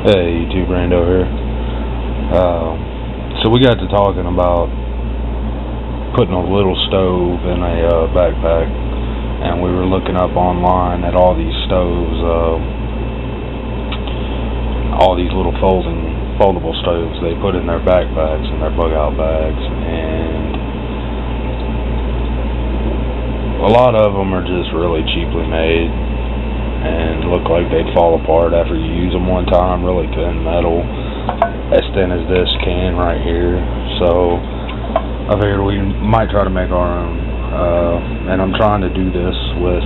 Hey, YouTube Brando here. So we got to talking about putting a little stove in a backpack, and we were looking up online at all these stoves, all these little foldable stoves they put in their backpacks and their bug-out bags, and a lot of them are just really cheaply made and look like they'd fall apart after you use them one time. Really thin metal, as thin as this can right here. So I figured we might try to make our own, and I'm trying to do this with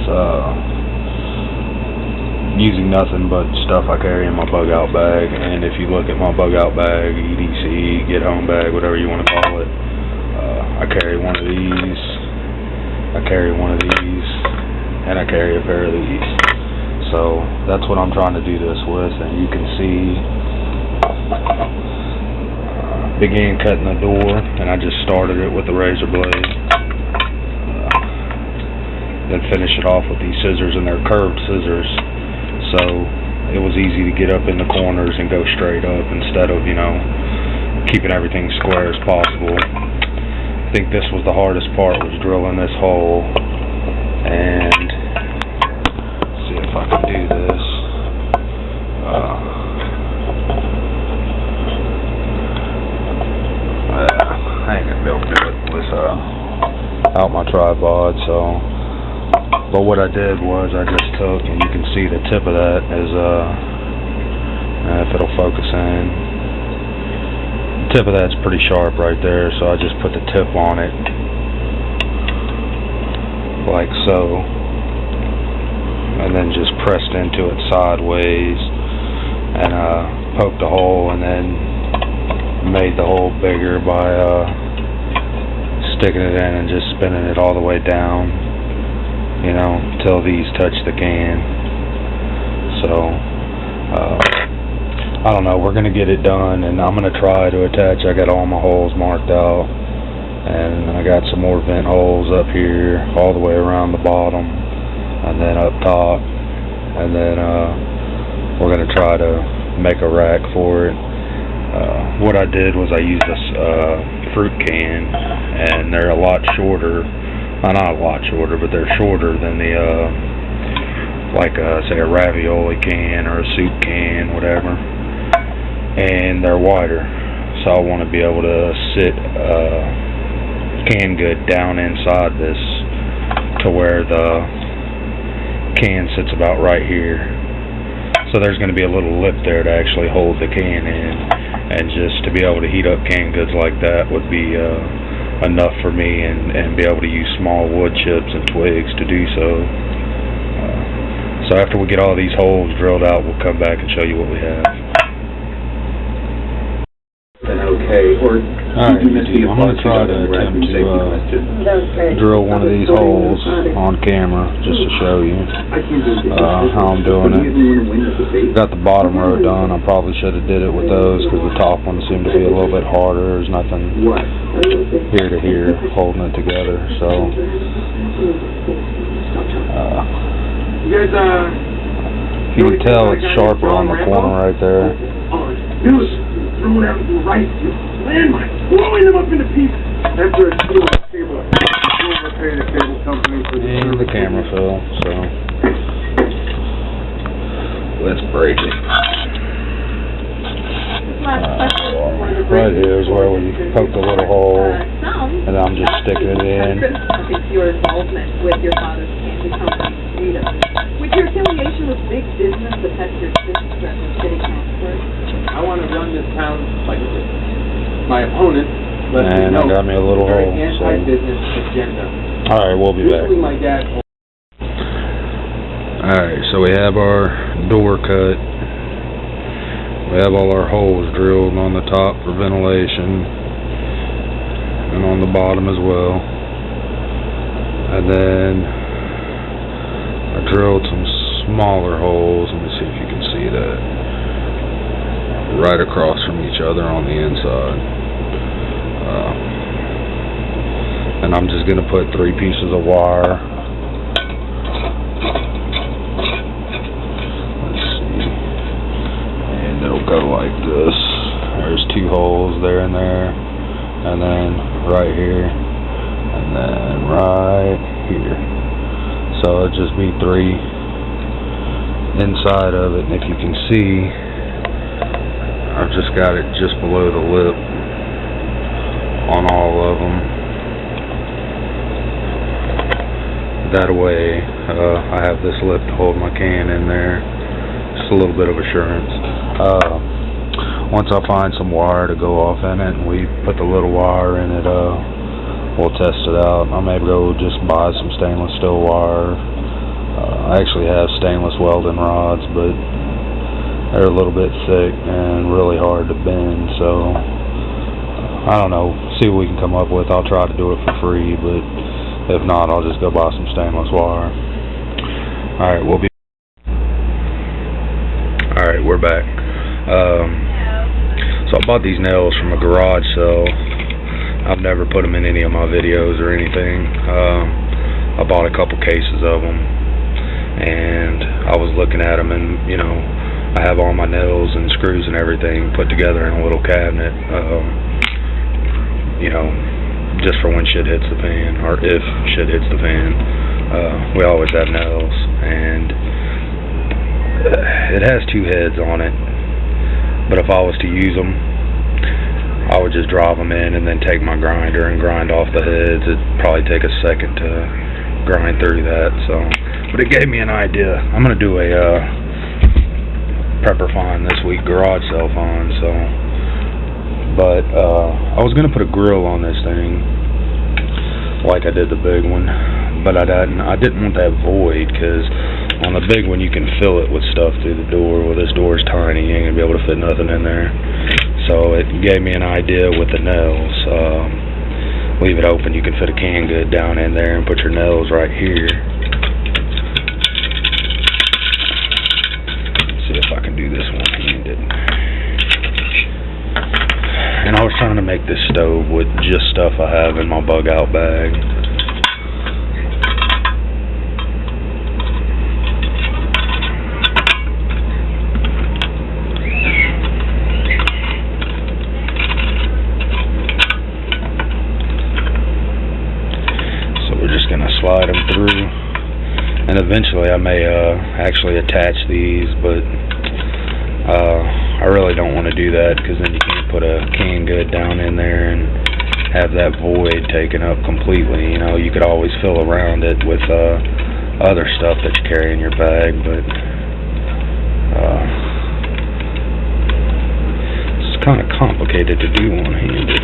using nothing but stuff I carry in my bug out bag. And if you look at my bug out bag, EDC, get home bag, whatever you want to call it, I carry one of these, I carry one of these, and I carry a pair of these. So that's what I'm trying to do this with, and you can see began cutting the door, and I just started it with the razor blade, then finish it off with these scissors, and they're curved scissors, so it was easy to get up in the corners and go straight up instead of, you know, keeping everything square as possible. I think this was the hardest part, was drilling this hole, and see if I can do this. I ain't gonna be able to do it without my tripod, so. But what I did was I just took, and you can see the tip of that is, if it'll focus in, the tip of that's pretty sharp right there, so I just put the tip on it, like so, and then just pressed into it sideways, and poked a hole, and then made the hole bigger by sticking it in and just spinning it all the way down, you know, till these touch the can. So I don't know, we're gonna get it done, and I'm gonna try to attach. I got all my holes marked out, and I got some more vent holes up here all the way around the bottom, and then up top, and then we're going to try to make a rack for it. What I did was I used this fruit can, and they're a lot shorter, not a lot shorter, but they're shorter than the like say a ravioli can or a soup can, whatever, and they're wider, so I want to be able to sit canned good down inside this to where the can sits about right here. So there's going to be a little lip there to actually hold the can in, and just to be able to heat up canned goods like that would be enough for me, and be able to use small wood chips and twigs to do so. So after we get all these holes drilled out, we'll come back and show you what we have. Okay, or alright, I'm going to try to attempt to drill one of these holes on camera just to show you how I'm doing it. Got the bottom row done. I probably should have did it with those because the top one seemed to be a little bit harder. There's nothing here to here holding it together. So you can tell it's sharper on the corner right there. Throwing out the right landmines, blowing them up into pieces. After a deal with the cable, we'll repair the cable company for and the camera fell, so let's break it. Right here is where we poke the little hole, and I'm just sticking it in. Your involvement with your father's candy company, Freedom. With your affiliation with big business that has your business record city councilor. I want to run this town like this. My opponent lets me And know I got me a little hole. anti-business agenda. Alright, we'll be back. Usually my dad. Alright, so we have our door cut. We have all our holes drilled on the top for ventilation, and on the bottom as well. And then I drilled some smaller holes. Let me see if you can see that. Right across from each other on the inside. And I'm just going to put 3 pieces of wire. Let's see. And they'll go like this. There's 2 holes there and there, and then right here, and then right here. So it'll just be 3 inside of it, and if you can see, I've just got it just below the lip on all of them. That way, I have this lip to hold my can in there. Just a little bit of assurance. Once I find some wire to go off in it, and we put the little wire in it, we'll test it out. I may go just buy some stainless steel wire. I actually have stainless welding rods, but they're a little bit thick and really hard to bend, so I don't know. See what we can come up with. I'll try to do it for free, but if not, I'll just go buy some stainless wire. Alright, we're back. So I bought these nails from a garage sale. I've never put them in any of my videos or anything. I bought a couple cases of them, and I was looking at them, and you know, I have all my nails and screws and everything put together in a little cabinet, you know, just for when shit hits the fan, or if shit hits the fan. We always have nails, and it has 2 heads on it, but if I was to use them, I would just drop them in and then take my grinder and grind off the heads. It'd probably take a second to grind through that, so, but it gave me an idea. I'm going to do a prepper find this week, garage sale find, so, but I was going to put a grill on this thing like I did the big one, but I didn't want that void, because on the big one you can fill it with stuff through the door. Well, this door is tiny, you ain't going to be able to fit nothing in there, so it gave me an idea with the nails. Leave it open, you can fit a canned good down in there and put your nails right here. See if I can do this one-handed. And I was trying to make this stove with just stuff I have in my bug out bag. So we're just going to slide them through. And eventually I may actually attach these, but I really don't want to do that, because then you can't put a canned good down in there and have that void taken up completely. You know, you could always fill around it with other stuff that you carry in your bag, but it's kind of complicated to do one-handed.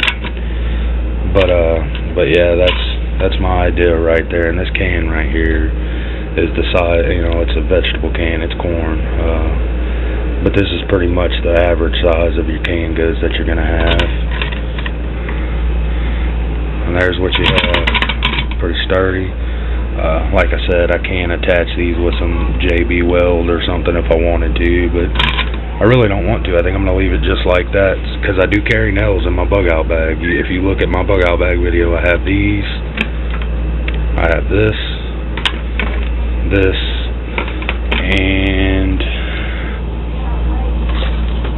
But yeah, that's my idea right there. And this can right here is the size, you know, it's a vegetable can, it's corn. But this is pretty much the average size of your canned goods that you're going to have. And there's what you have. Pretty sturdy. Like I said, I can attach these with some JB weld or something if I wanted to, but I really don't want to. I think I'm going to leave it just like that, because I do carry nails in my bug out bag. If you look at my bug out bag video, I have these. I have this, and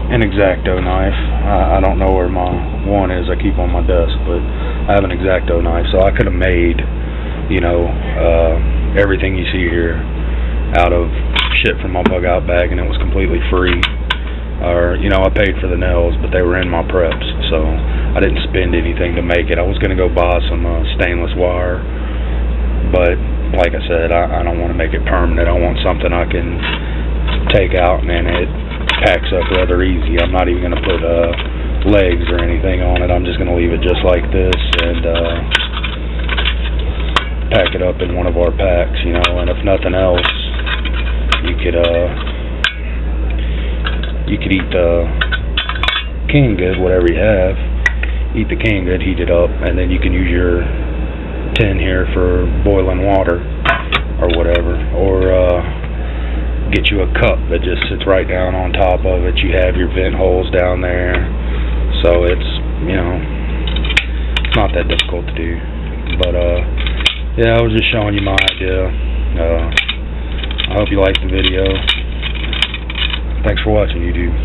an X-Acto knife. I don't know where my one is. I keep on my desk, but I have an X-Acto knife, so I could have made, you know, everything you see here out of shit from my bug out bag, and it was completely free. Or, you know, I paid for the nails, but they were in my preps, so I didn't spend anything to make it. I was going to go buy some stainless wire, but like I said, I don't want to make it permanent. I want something I can take out and then it packs up rather easy. I'm not even going to put legs or anything on it. I'm just going to leave it just like this and pack it up in one of our packs, you know. And if nothing else, you could eat the canned good, whatever you have. Eat the canned good, heat it up, and then you can use your tin here for boiling water or whatever, or get you a cup that just sits right down on top of it. You have your vent holes down there, so it's, you know, it's not that difficult to do. But yeah, I was just showing you my idea. I hope you liked the video. Thanks for watching, YouTube.